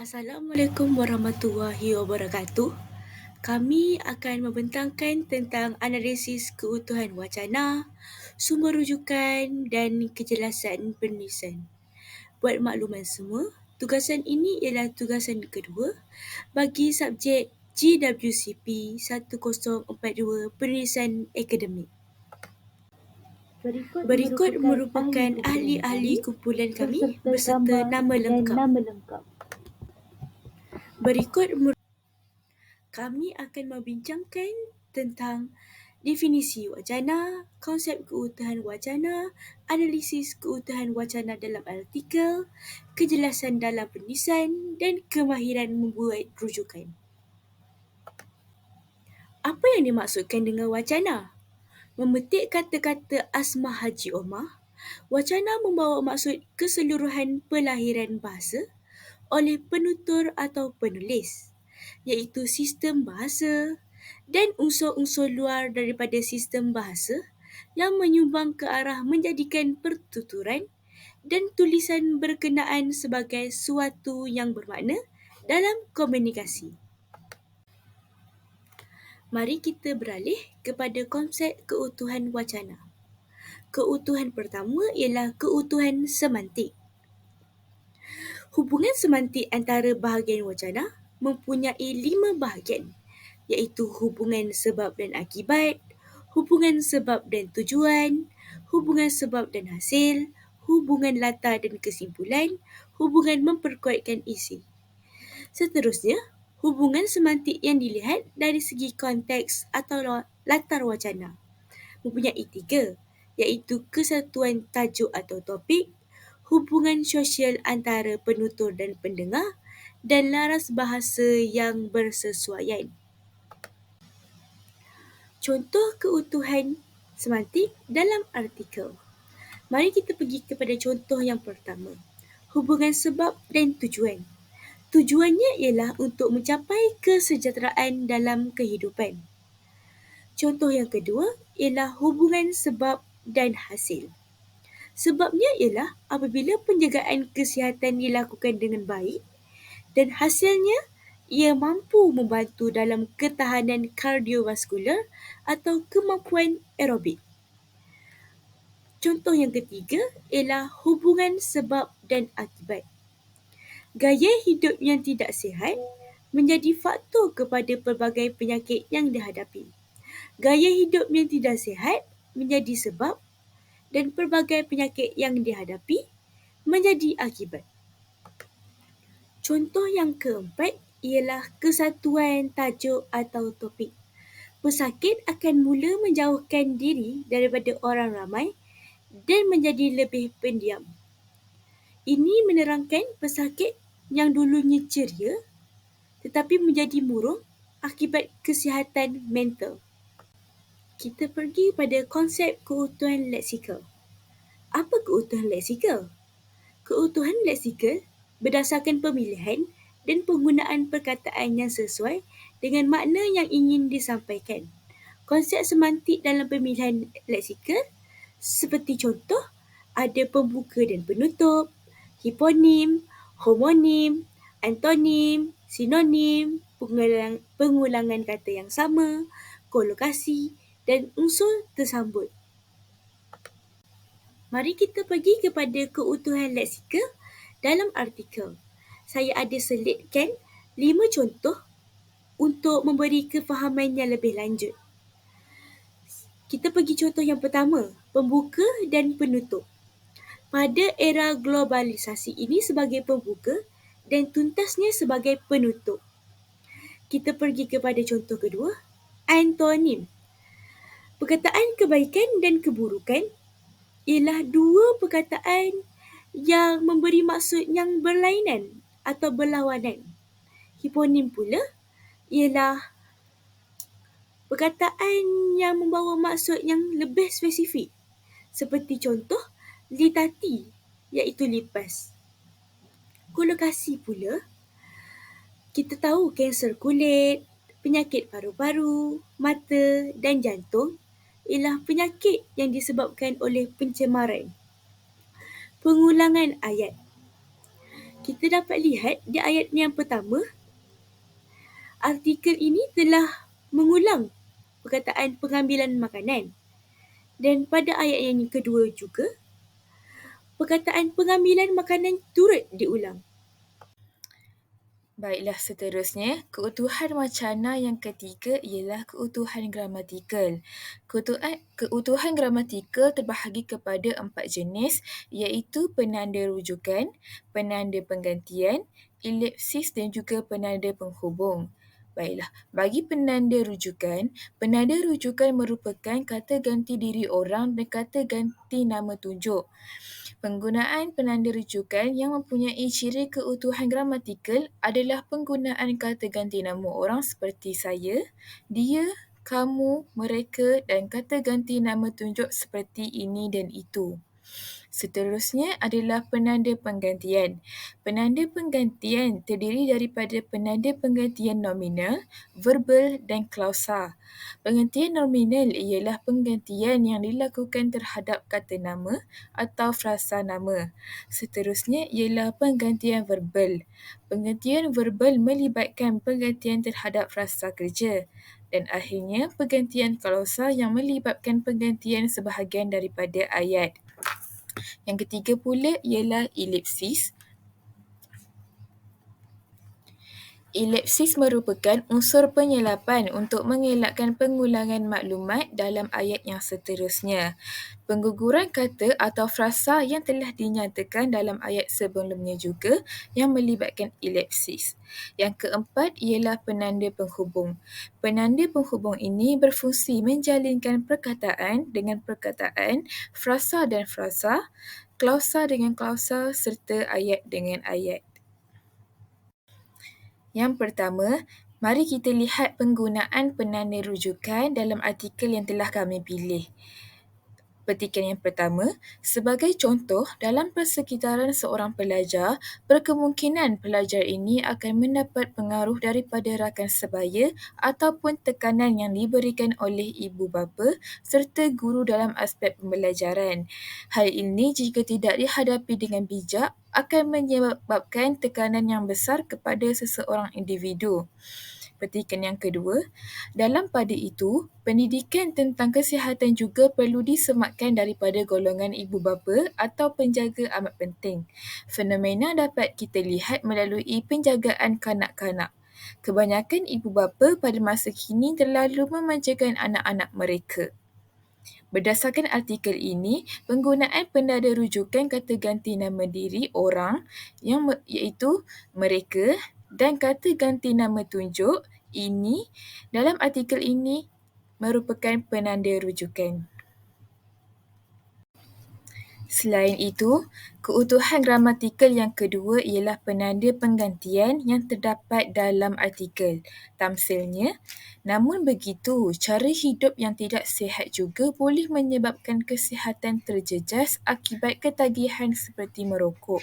Assalamualaikum warahmatullahi wabarakatuh. Kami akan membentangkan tentang analisis keutuhan wacana, sumber rujukan dan kejelasan penulisan. Buat makluman semua, tugasan ini ialah tugasan kedua bagi subjek GWCP 1042 penulisan akademik. Berikut merupakan ahli-ahli kumpulan kami beserta nama lengkap. Kami akan membincangkan tentang definisi wacana, konsep keutuhan wacana, analisis keutuhan wacana dalam artikel, kejelasan dalam penulisan dan kemahiran membuat rujukan. Apa yang dimaksudkan dengan wacana? Memetik kata-kata Asmah Haji Omar, wacana membawa maksud keseluruhan pelahiran bahasa oleh penutur atau penulis, iaitu sistem bahasa dan unsur-unsur luar daripada sistem bahasa yang menyumbang ke arah menjadikan pertuturan dan tulisan berkenaan sebagai suatu yang bermakna dalam komunikasi. Mari kita beralih kepada konsep keutuhan wacana. Keutuhan pertama ialah keutuhan semantik. Hubungan semantik antara bahagian wacana mempunyai 5 bahagian, iaitu hubungan sebab dan akibat, hubungan sebab dan tujuan, hubungan sebab dan hasil, hubungan latar dan kesimpulan, hubungan memperkuatkan isi. Seterusnya, hubungan semantik yang dilihat dari segi konteks atau latar wacana mempunyai 3, iaitu kesatuan tajuk atau topik, hubungan sosial antara penutur dan pendengar, dan laras bahasa yang bersesuaian. Contoh keutuhan semantik dalam artikel. Mari kita pergi kepada contoh yang pertama. Hubungan sebab dan tujuan. Tujuannya ialah untuk mencapai kesejahteraan dalam kehidupan. Contoh yang kedua ialah hubungan sebab dan hasil. Sebabnya ialah apabila penjagaan kesihatan dilakukan dengan baik dan hasilnya ia mampu membantu dalam ketahanan kardiovaskular atau kemampuan aerobik. Contoh yang ketiga ialah hubungan sebab dan akibat. Gaya hidup yang tidak sihat menjadi faktor kepada pelbagai penyakit yang dihadapi. Gaya hidup yang tidak sihat menjadi sebab dan pelbagai penyakit yang dihadapi menjadi akibat. Contoh yang keempat ialah kesatuan tajuk atau topik. Pesakit akan mula menjauhkan diri daripada orang ramai dan menjadi lebih pendiam. Ini menerangkan pesakit yang dulunya ceria tetapi menjadi murung akibat kesihatan mental. Kita pergi pada konsep keutuhan leksikal. Apa keutuhan leksikal? Keutuhan leksikal berdasarkan pemilihan dan penggunaan perkataan yang sesuai dengan makna yang ingin disampaikan. Konsep semantik dalam pemilihan leksikal seperti contoh ada pembuka dan penutup, hiponim, homonim, antonim, sinonim, pengulangan kata yang sama, kolokasi dan unsur tersambut. Mari kita pergi kepada keutuhan leksikal dalam artikel. Saya ada selitkan 5 contoh untuk memberi kefahaman yang lebih lanjut. Kita pergi contoh yang pertama, pembuka dan penutup. Pada era globalisasi ini sebagai pembuka dan tuntasnya sebagai penutup. Kita pergi kepada contoh kedua, antonim. Perkataan kebaikan dan keburukan ialah dua perkataan yang memberi maksud yang berlainan atau berlawanan. Hiponim pula ialah perkataan yang membawa maksud yang lebih spesifik. Seperti contoh, litati, iaitu lipas. Kolokasi pula, kita tahu kanser kulit, penyakit paru-paru, mata dan jantung ialah penyakit yang disebabkan oleh pencemaran. Pengulangan ayat. kita dapat lihat di ayat yang pertama, artikel ini telah mengulang perkataan pengambilan makanan. Dan pada ayat yang kedua juga, perkataan pengambilan makanan turut diulang. Baiklah, seterusnya, keutuhan wacana yang ketiga ialah keutuhan gramatikal. Keutuhan gramatikal terbahagi kepada 4 jenis, iaitu penanda rujukan, penanda penggantian, elipsis dan juga penanda penghubung. Baiklah, bagi penanda rujukan merupakan kata ganti diri orang dan kata ganti nama tunjuk. Penggunaan penanda rujukan yang mempunyai ciri keutuhan gramatikal adalah penggunaan kata ganti nama orang seperti saya, dia, kamu, mereka dan kata ganti nama tunjuk seperti ini dan itu. Seterusnya adalah penanda penggantian. Penanda penggantian terdiri daripada penanda penggantian nominal, verbal dan klausa. Penggantian nominal ialah penggantian yang dilakukan terhadap kata nama atau frasa nama. Seterusnya ialah penggantian verbal. Penggantian verbal melibatkan penggantian terhadap frasa kerja. Dan akhirnya, penggantian klausa yang melibatkan penggantian sebahagian daripada ayat. Yang ketiga pula ialah elipsis. Elipsis merupakan unsur penyelapan untuk mengelakkan pengulangan maklumat dalam ayat yang seterusnya. Pengguguran kata atau frasa yang telah dinyatakan dalam ayat sebelumnya juga yang melibatkan elipsis. Yang keempat ialah penanda penghubung. Penanda penghubung ini berfungsi menjalinkan perkataan dengan perkataan, frasa dan frasa, klausa dengan klausa serta ayat dengan ayat. Yang pertama, mari kita lihat penggunaan penanda rujukan dalam artikel yang telah kami pilih. Petikan yang pertama, sebagai contoh, dalam persekitaran seorang pelajar, berkemungkinan pelajar ini akan mendapat pengaruh daripada rakan sebaya ataupun tekanan yang diberikan oleh ibu bapa serta guru dalam aspek pembelajaran. Hal ini jika tidak dihadapi dengan bijak akan menyebabkan tekanan yang besar kepada seseorang individu. Petikan yang kedua, dalam pada itu, pendidikan tentang kesihatan juga perlu disematkan daripada golongan ibu bapa atau penjaga amat penting. Fenomena dapat kita lihat melalui penjagaan kanak-kanak. Kebanyakan ibu bapa pada masa kini terlalu memanjakan anak-anak mereka. Berdasarkan artikel ini, penggunaan penanda rujukan kata ganti nama diri orang iaitu mereka dan kata ganti nama tunjuk ini dalam artikel ini merupakan penanda rujukan. Selain itu, keutuhan gramatikal yang kedua ialah penanda penggantian yang terdapat dalam artikel. Tamsilnya, namun begitu, cara hidup yang tidak sihat juga boleh menyebabkan kesihatan terjejas akibat ketagihan seperti merokok.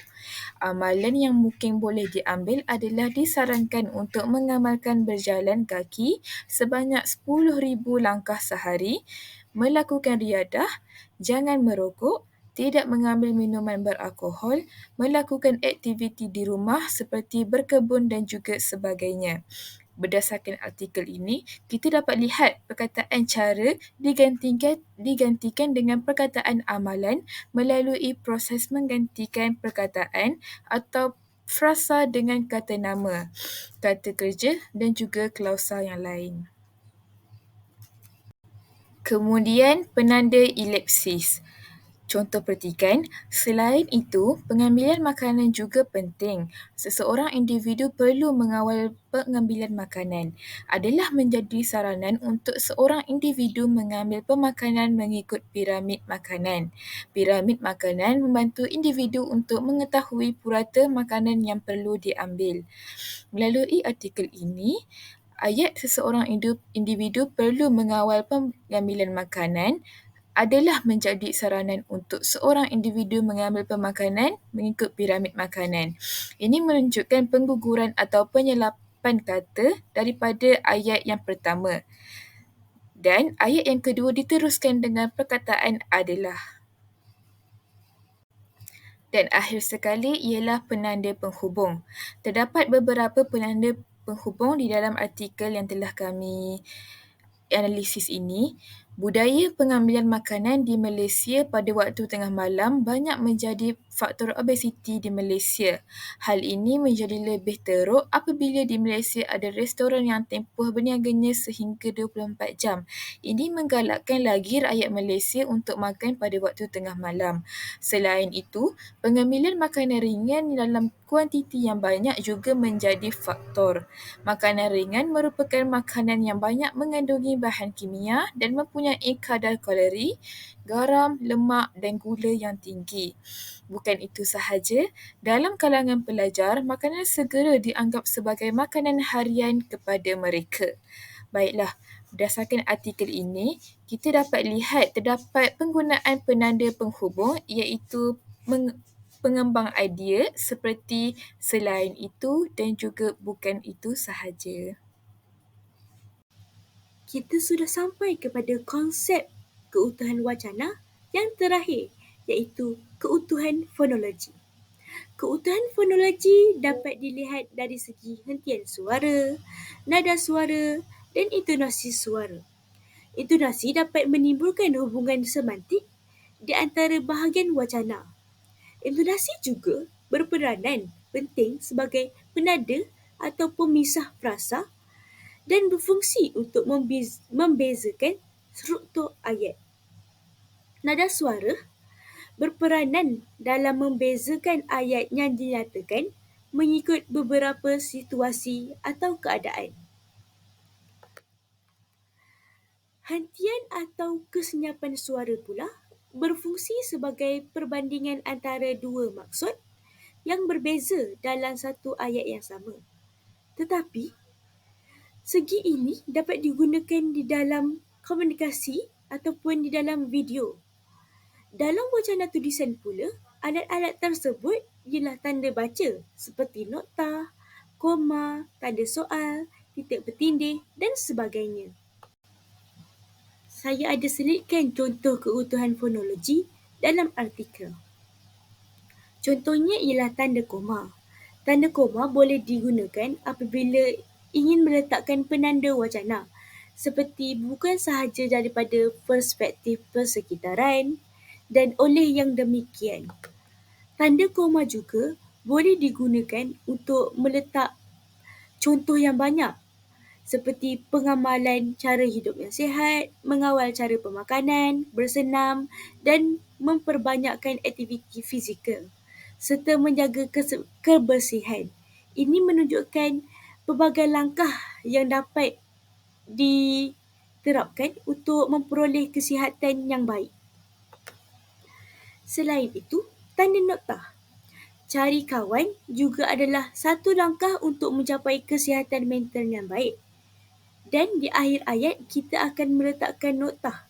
Amalan yang mungkin boleh diambil adalah disarankan untuk mengamalkan berjalan kaki sebanyak 10,000 langkah sehari, melakukan riadah, jangan merokok, tidak mengambil minuman beralkohol, melakukan aktiviti di rumah seperti berkebun dan juga sebagainya. Berdasarkan artikel ini, kita dapat lihat perkataan cara digantikan dengan perkataan amalan melalui proses menggantikan perkataan atau frasa dengan kata nama, kata kerja dan juga klausa yang lain. Kemudian penanda elipsis. Contoh petikan, selain itu, pengambilan makanan juga penting. Seseorang individu perlu mengawal pengambilan makanan. Adalah menjadi saranan untuk seorang individu mengambil pemakanan mengikut piramid makanan. Piramid makanan membantu individu untuk mengetahui purata makanan yang perlu diambil. Melalui artikel ini, ayat seseorang individu perlu mengawal pengambilan makanan adalah menjadi saranan untuk seorang individu mengambil pemakanan mengikut piramid makanan. Ini menunjukkan pengguguran atau penyelapan kata daripada ayat yang pertama. Dan ayat yang kedua diteruskan dengan perkataan adalah. Dan akhir sekali ialah penanda penghubung. Terdapat beberapa penanda penghubung di dalam artikel yang telah kami analisis ini. Budaya pengambilan makanan di Malaysia pada waktu tengah malam banyak menjadi faktor obesiti di Malaysia. Hal ini menjadi lebih teruk apabila di Malaysia ada restoran yang tempoh berniaganya sehingga 24 jam. Ini menggalakkan lagi rakyat Malaysia untuk makan pada waktu tengah malam. Selain itu, pengambilan makanan ringan dalam kuantiti yang banyak juga menjadi faktor. Makanan ringan merupakan makanan yang banyak mengandungi bahan kimia dan mempunyai kadar kalori, garam, lemak dan gula yang tinggi. Bukan itu sahaja, dalam kalangan pelajar, makanan segera dianggap sebagai makanan harian kepada mereka. Baiklah, berdasarkan artikel ini, kita dapat lihat terdapat penggunaan penanda penghubung iaitu pengembang idea seperti selain itu dan juga bukan itu sahaja. Kita sudah sampai kepada konsep keutuhan wacana yang terakhir, iaitu keutuhan fonologi. Keutuhan fonologi dapat dilihat dari segi hentian suara, nada suara dan intonasi suara. Intonasi dapat menimbulkan hubungan semantik di antara bahagian wacana. Intonasi juga berperanan penting sebagai penada atau pemisah frasa dan berfungsi untuk membezakan struktur ayat. Nada suara berperanan dalam membezakan ayat yang dinyatakan mengikut beberapa situasi atau keadaan. Hentian atau kesenyapan suara pula berfungsi sebagai perbandingan antara dua maksud yang berbeza dalam satu ayat yang sama. Tetapi, segi ini dapat digunakan di dalam komunikasi ataupun di dalam video. Dalam wacana tulisan pula, alat-alat tersebut ialah tanda baca seperti nokta, koma, tanda soal, titik bertindih dan sebagainya. Saya ada selitkan contoh keutuhan fonologi dalam artikel. Contohnya ialah tanda koma. Tanda koma boleh digunakan apabila ingin meletakkan penanda wacana seperti bukan sahaja daripada perspektif persekitaran dan oleh yang demikian. Tanda koma juga boleh digunakan untuk meletak contoh yang banyak seperti pengamalan cara hidup yang sihat, mengawal cara pemakanan, bersenam dan memperbanyakkan aktiviti fizikal serta menjaga kebersihan. Ini menunjukkan pelbagai langkah yang dapat diterapkan untuk memperoleh kesihatan yang baik. Selain itu, tanda nokta. Cari kawan juga adalah satu langkah untuk mencapai kesihatan mental yang baik. Dan di akhir ayat, kita akan meletakkan nokta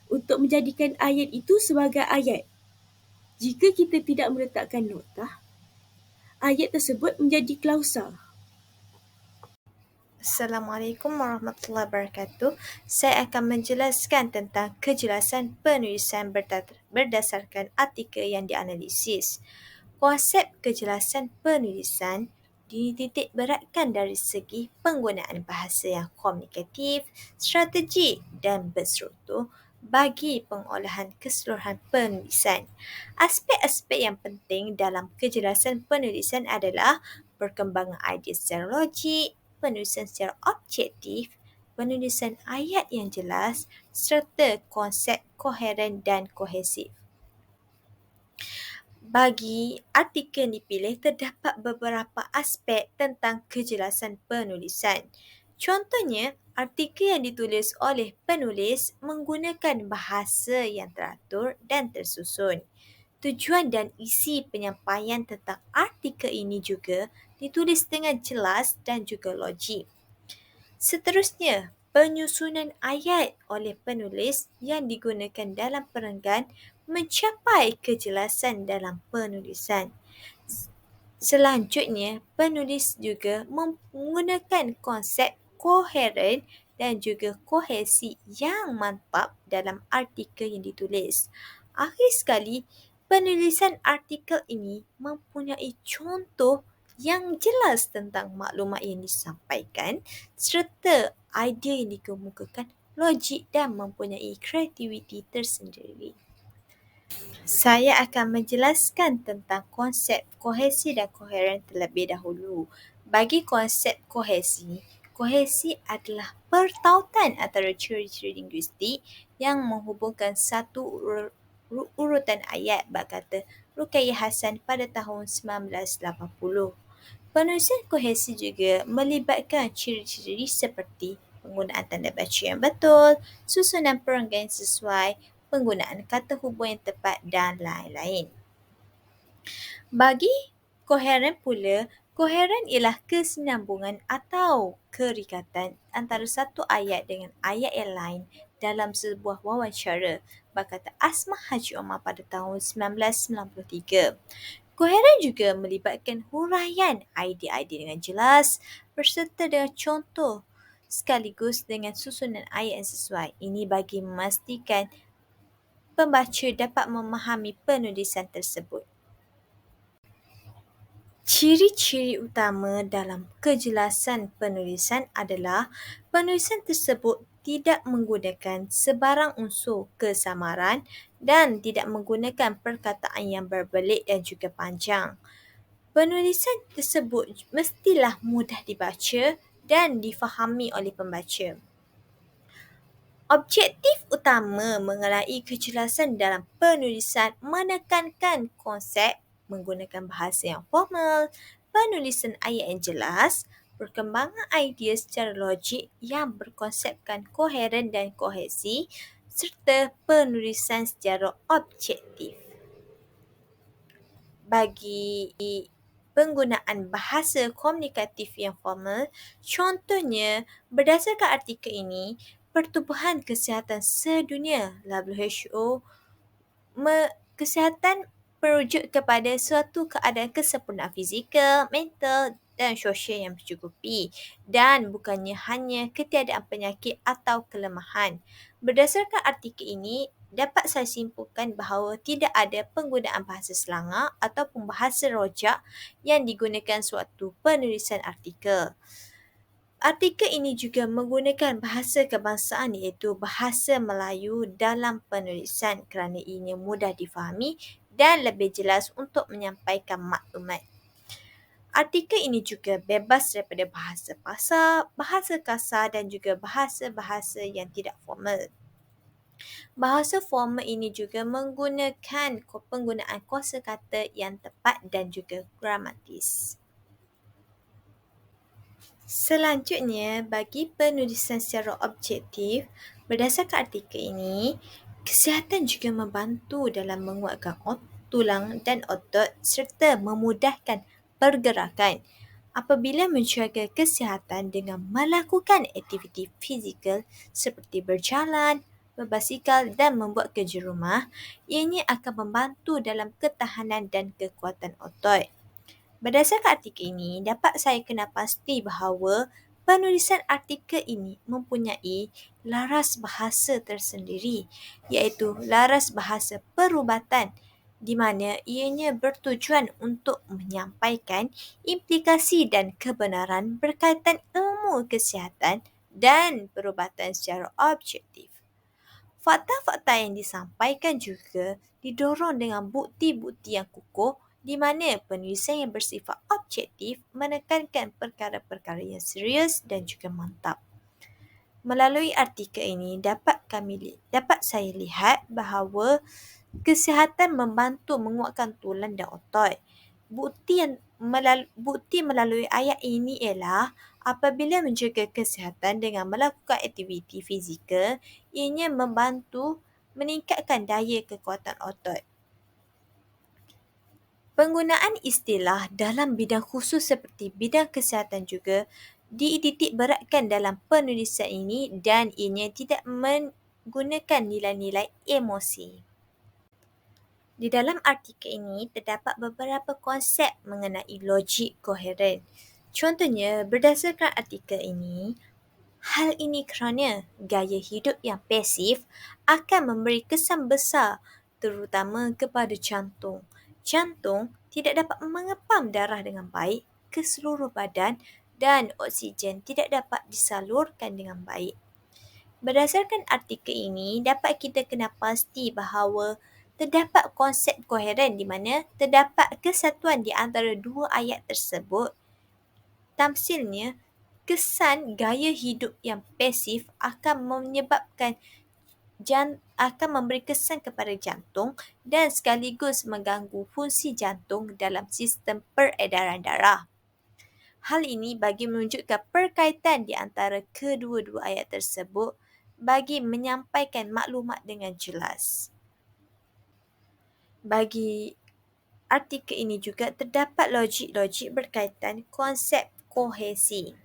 untuk menjadikan ayat itu sebagai ayat. Jika kita tidak meletakkan nokta, ayat tersebut menjadi klausa. Assalamualaikum warahmatullahi wabarakatuh. Saya akan menjelaskan tentang kejelasan penulisan berdasarkan artikel yang dianalisis. Konsep kejelasan penulisan dititik beratkan dari segi penggunaan bahasa yang komunikatif, strategik dan berstruktur bagi pengolahan keseluruhan penulisan. Aspek-aspek yang penting dalam kejelasan penulisan adalah perkembangan idea secara logik, penulisan secara objektif, penulisan ayat yang jelas serta konsep koheren dan kohesif. Bagi artikel yang dipilih, terdapat beberapa aspek tentang kejelasan penulisan. Contohnya, artikel yang ditulis oleh penulis menggunakan bahasa yang teratur dan tersusun. Tujuan dan isi penyampaian tentang artikel ini juga ditulis dengan jelas dan juga logik. Seterusnya, penyusunan ayat oleh penulis yang digunakan dalam perenggan mencapai kejelasan dalam penulisan. Selanjutnya, penulis juga menggunakan konsep koheren dan juga kohesi yang mantap dalam artikel yang ditulis. Akhir sekali, Penulisan artikel ini mempunyai contoh yang jelas tentang maklumat yang disampaikan serta idea yang dikemukakan logik dan mempunyai kreativiti tersendiri. Saya akan menjelaskan tentang konsep kohesi dan koheren terlebih dahulu. Bagi konsep kohesi, kohesi adalah pertautan antara ciri-ciri linguistik yang menghubungkan satu urutan ayat, bab kata Ruqayyah Hassan pada tahun 1980. Penulisan kohesi juga melibatkan ciri-ciri seperti penggunaan tanda baca yang betul, susunan perenggan yang sesuai, penggunaan kata hubung yang tepat dan lain-lain. Bagi koheren pula, koheren ialah kesinambungan atau kerikatan antara satu ayat dengan ayat yang lain dalam sebuah wawancara, berkata Asmah Haji Omar pada tahun 1993. Koheren juga melibatkan huraian idea-idea dengan jelas berserta dengan contoh sekaligus dengan susunan ayat yang sesuai. Ini bagi memastikan pembaca dapat memahami penulisan tersebut. Ciri-ciri utama dalam kejelasan penulisan adalah penulisan tersebut tidak menggunakan sebarang unsur kesamaran dan tidak menggunakan perkataan yang berbelit dan juga panjang. Penulisan tersebut mestilah mudah dibaca dan difahami oleh pembaca. Objektif utama mengenai kejelasan dalam penulisan menekankan konsep menggunakan bahasa yang formal, penulisan ayat yang jelas, perkembangan idea secara logik yang berkonsepkan koheren dan kohesi, serta penulisan secara objektif. Bagi penggunaan bahasa komunikatif yang formal, contohnya berdasarkan artikel ini, Pertubuhan Kesihatan Sedunia WHO, kesihatan merujuk kepada suatu keadaan kesempurnaan fizikal, mental dan sosial yang mencukupi dan bukannya hanya ketiadaan penyakit atau kelemahan. Berdasarkan artikel ini, dapat saya simpulkan bahawa tidak ada penggunaan bahasa selangor ataupun bahasa rojak yang digunakan suatu penulisan artikel. Artikel ini juga menggunakan bahasa kebangsaan iaitu bahasa Melayu dalam penulisan kerana ianya mudah difahami dan lebih jelas untuk menyampaikan maklumat. Artikel ini juga bebas daripada bahasa pasar, bahasa kasar dan juga bahasa-bahasa yang tidak formal. Bahasa formal ini juga menggunakan penggunaan kosakata yang tepat dan juga gramatis. Selanjutnya, bagi penulisan secara objektif, berdasarkan artikel ini, kesihatan juga membantu dalam menguatkan tulang dan otot serta memudahkan pergerakan. Apabila menjaga kesihatan dengan melakukan aktiviti fizikal seperti berjalan, berbasikal dan membuat kerja rumah, ianya akan membantu dalam ketahanan dan kekuatan otot. Berdasarkan artikel ini, dapat saya kenal pasti bahawa penulisan artikel ini mempunyai laras bahasa tersendiri, iaitu laras bahasa perubatan, di mana ianya bertujuan untuk menyampaikan implikasi dan kebenaran berkaitan ilmu kesihatan dan perubatan secara objektif. Fakta-fakta yang disampaikan juga didorong dengan bukti-bukti yang kukuh di mana penulisan yang bersifat objektif menekankan perkara-perkara yang serius dan juga mantap. Melalui artikel ini dapat saya lihat bahawa kesihatan membantu menguatkan tulang dan otot. Bukti melalui ayat ini ialah apabila menjaga kesihatan dengan melakukan aktiviti fizikal, ianya membantu meningkatkan daya kekuatan otot. Penggunaan istilah dalam bidang khusus seperti bidang kesihatan juga dititik beratkan dalam penulisan ini dan ianya tidak menggunakan nilai-nilai emosi. Di dalam artikel ini terdapat beberapa konsep mengenai logik koheren. Contohnya, berdasarkan artikel ini, hal ini kerana gaya hidup yang pasif akan memberi kesan besar terutama kepada jantung. Jantung tidak dapat mengepam darah dengan baik ke seluruh badan dan oksigen tidak dapat disalurkan dengan baik. Berdasarkan artikel ini, dapat kita kenal pasti bahawa terdapat konsep koheren di mana terdapat kesatuan di antara dua ayat tersebut. Tamsilnya, kesan gaya hidup yang pasif akan memberi kesan kepada jantung dan sekaligus mengganggu fungsi jantung dalam sistem peredaran darah. Hal ini bagi menunjukkan perkaitan di antara kedua-dua ayat tersebut bagi menyampaikan maklumat dengan jelas. Bagi artikel ini juga terdapat logik-logik berkaitan konsep kohesi.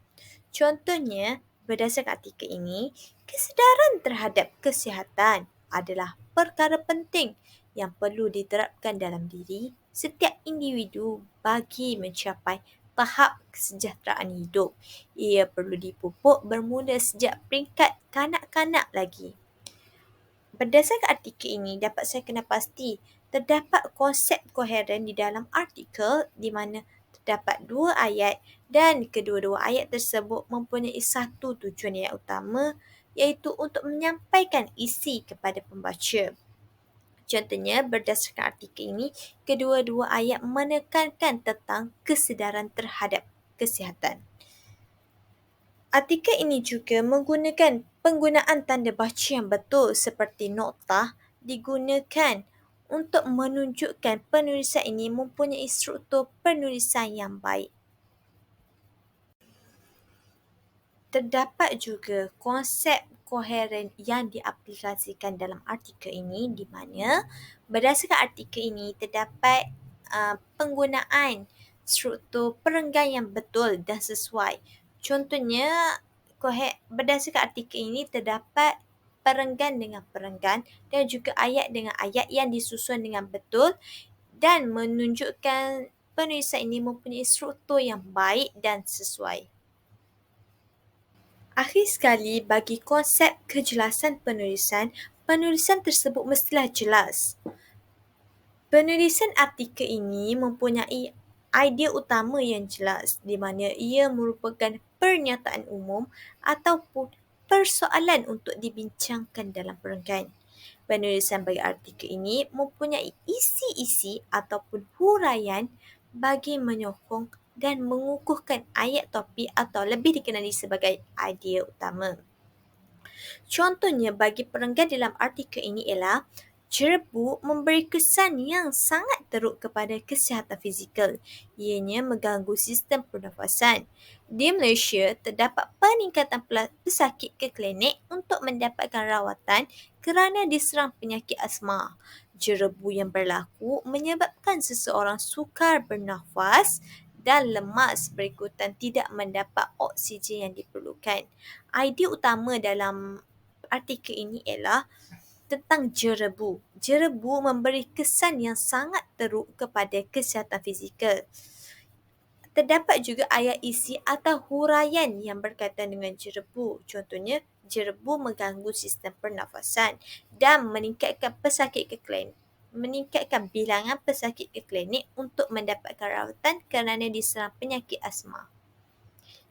Contohnya, berdasarkan artikel ini, kesedaran terhadap kesihatan adalah perkara penting yang perlu diterapkan dalam diri setiap individu bagi mencapai tahap kesejahteraan hidup. Ia perlu dipupuk bermula sejak peringkat kanak-kanak lagi. Berdasarkan artikel ini, dapat saya kenal pasti terdapat konsep koheren di dalam artikel di mana terdapat dua ayat dan kedua-dua ayat tersebut mempunyai satu tujuan yang utama, iaitu untuk menyampaikan isi kepada pembaca. Contohnya, berdasarkan artikel ini, kedua-dua ayat menekankan tentang kesedaran terhadap kesihatan. Artikel ini juga menggunakan penggunaan tanda baca yang betul seperti noktah digunakan untuk menunjukkan penulisan ini mempunyai struktur penulisan yang baik. Terdapat juga konsep koheren yang diaplikasikan dalam artikel ini di mana berdasarkan artikel ini terdapat penggunaan struktur perenggan yang betul dan sesuai. Contohnya, berdasarkan artikel ini terdapat perenggan dengan perenggan dan juga ayat dengan ayat yang disusun dengan betul dan menunjukkan penulisan ini mempunyai struktur yang baik dan sesuai. Akhir sekali, bagi konsep kejelasan penulisan, penulisan tersebut mestilah jelas. Penulisan artikel ini mempunyai idea utama yang jelas di mana ia merupakan pernyataan umum ataupun persoalan untuk dibincangkan dalam perenggan. Penulisan bagi artikel ini mempunyai isi-isi ataupun huraian bagi menyokong dan mengukuhkan ayat topik atau lebih dikenali sebagai idea utama. Contohnya bagi perenggan dalam artikel ini ialah jerebu memberi kesan yang sangat teruk kepada kesihatan fizikal. Ianya mengganggu sistem pernafasan. Di Malaysia, terdapat peningkatan pesakit ke klinik untuk mendapatkan rawatan kerana diserang penyakit asma. Jerebu yang berlaku menyebabkan seseorang sukar bernafas dan lemas berikutan tidak mendapat oksigen yang diperlukan. Idea utama dalam artikel ini ialah tentang jerebu. Jerebu memberi kesan yang sangat teruk kepada kesihatan fizikal. Terdapat juga ayat isi atau huraian yang berkaitan dengan jerebu. Contohnya, jerebu mengganggu sistem pernafasan dan meningkatkan bilangan pesakit ke klinik untuk mendapatkan rawatan kerana diserang penyakit asma.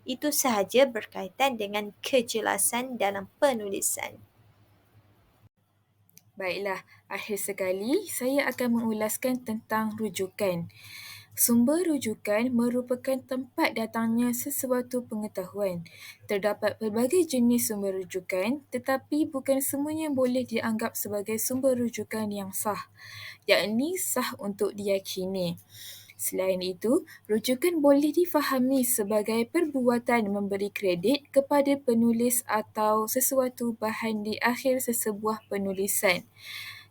Itu sahaja berkaitan dengan kejelasan dalam penulisan. Baiklah, akhir sekali saya akan mengulaskan tentang rujukan. Sumber rujukan merupakan tempat datangnya sesuatu pengetahuan. Terdapat pelbagai jenis sumber rujukan, tetapi bukan semuanya boleh dianggap sebagai sumber rujukan yang sah, yakni sah untuk diyakini. Selain itu, rujukan boleh difahami sebagai perbuatan memberi kredit kepada penulis atau sesuatu bahan di akhir sesebuah penulisan.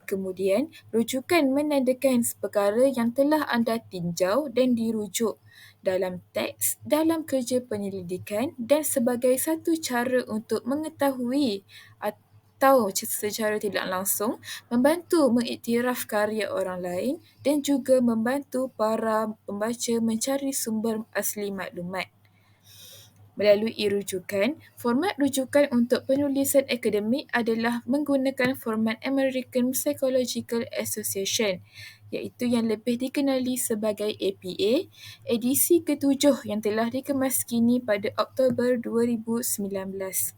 Kemudian, rujukan menandakan perkara yang telah anda tinjau dan dirujuk dalam teks, dalam kerja penyelidikan dan sebagai satu cara untuk mengetahui atau secara tidak langsung membantu mengiktiraf karya orang lain dan juga membantu para pembaca mencari sumber asli maklumat. Melalui rujukan, format rujukan untuk penulisan akademik adalah menggunakan format American Psychological Association, iaitu yang lebih dikenali sebagai APA, edisi ke-7 yang telah dikemas kini pada Oktober 2019.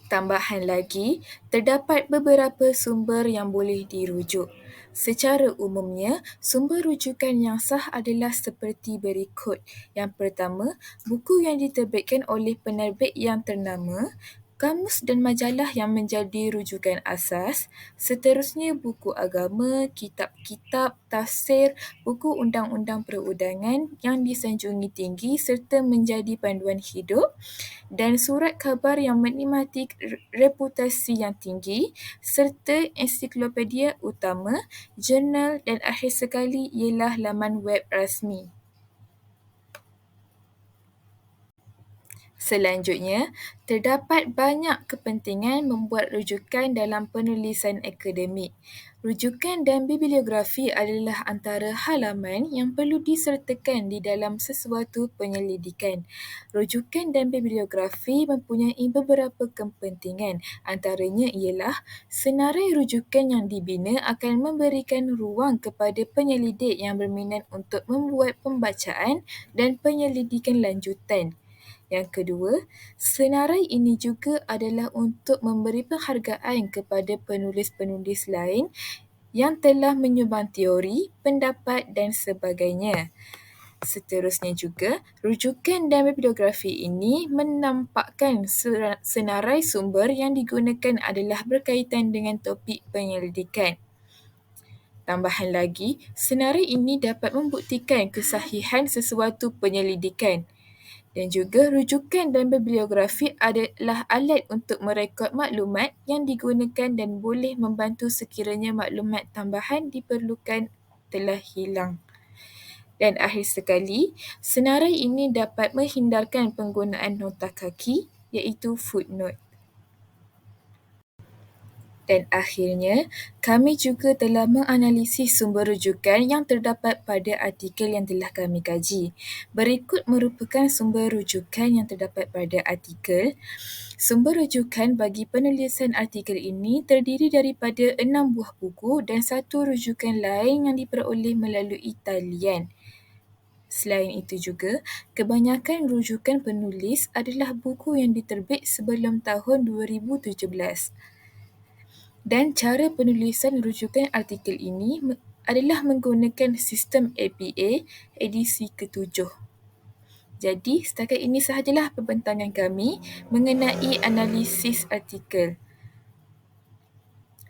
Tambahan lagi, terdapat beberapa sumber yang boleh dirujuk. Secara umumnya, sumber rujukan yang sah adalah seperti berikut. Yang pertama, buku yang diterbitkan oleh penerbit yang ternama, kamus dan majalah yang menjadi rujukan asas, seterusnya buku agama, kitab-kitab, tafsir, buku undang-undang perundangan yang disanjungi tinggi serta menjadi panduan hidup, dan surat khabar yang menikmati reputasi yang tinggi, serta ensiklopedia utama, jurnal dan akhir sekali ialah laman web rasmi. Selanjutnya, terdapat banyak kepentingan membuat rujukan dalam penulisan akademik. Rujukan dan bibliografi adalah antara halaman yang perlu disertakan di dalam sesuatu penyelidikan. Rujukan dan bibliografi mempunyai beberapa kepentingan. Antaranya ialah senarai rujukan yang dibina akan memberikan ruang kepada penyelidik yang berminat untuk membuat pembacaan dan penyelidikan lanjutan. Yang kedua, senarai ini juga adalah untuk memberi penghargaan kepada penulis-penulis lain yang telah menyumbang teori, pendapat dan sebagainya. Seterusnya juga, rujukan dan bibliografi ini menampakkan senarai sumber yang digunakan adalah berkaitan dengan topik penyelidikan. Tambahan lagi, senarai ini dapat membuktikan kesahihan sesuatu penyelidikan. Dan juga rujukan dan bibliografi adalah alat untuk merekod maklumat yang digunakan dan boleh membantu sekiranya maklumat tambahan diperlukan telah hilang. Dan akhir sekali, senarai ini dapat menghindarkan penggunaan nota kaki, iaitu footnote. Dan akhirnya, kami juga telah menganalisis sumber rujukan yang terdapat pada artikel yang telah kami kaji. Berikut merupakan sumber rujukan yang terdapat pada artikel. Sumber rujukan bagi penulisan artikel ini terdiri daripada 6 buah buku dan 1 rujukan lain yang diperoleh melalui talian. Selain itu juga, kebanyakan rujukan penulis adalah buku yang diterbit sebelum tahun 2017. Dan cara penulisan rujukan artikel ini adalah menggunakan sistem APA edisi ke-7. Jadi, setakat ini sahajalah pembentangan kami mengenai analisis artikel.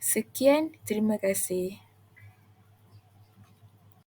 Sekian, terima kasih.